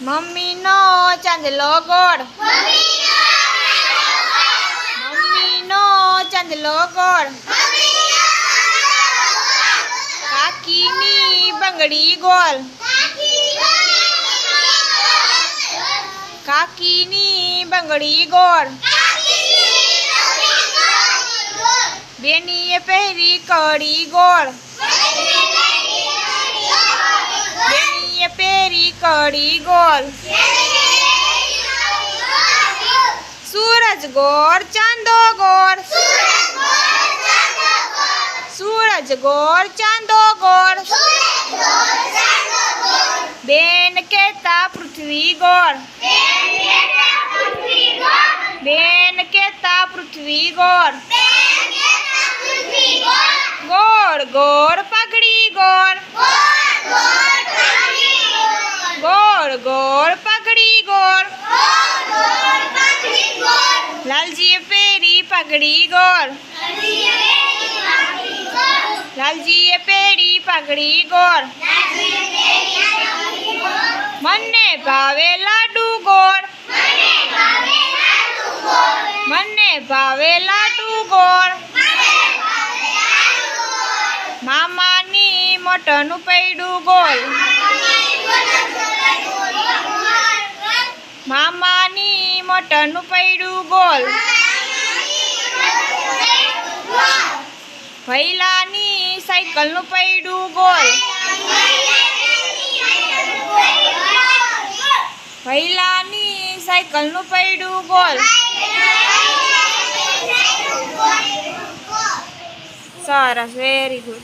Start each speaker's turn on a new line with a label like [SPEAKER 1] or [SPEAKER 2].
[SPEAKER 1] મમ્મીનો ચાંદલો ગોળ, મમ્મીનો ચાંદલો ગોળ, કાકીની બંગડી ગોળ, કાકીની બંગડી ગોળ, બેનીએ પહેરી કડી ગોળ, બેનીએ પહેરી કડી ગોળ, સૂરજ ગોળ ચાંદો ગોળ, સૂરજ ગોળ ચાંદો ગોળ, બેન કેતા પૃથ્વી ગોળ, બેન કેતા પૃથ્વી ગોળ, ગોળ ગોળ પગડી ગોળ, ગોળ ગોળ પગડી ગોળ, લાલજીએ પહેરી પગડી ગોળ, લાલજીએ પહેરી પગડી ગોળ, મને ભાવે લાડુ ગોળ, મને ભાવે લાડુ ગોળ, મામાની મોટનું પૈડું ગોળ, મામાની મોટનું પૈડું ગોળ, ભૈલાની સાયકલનું પૈડું ગોળ, ભૈલાની સાયકલનું પૈડું ગોળ. સરસ, વેરી ગુડ.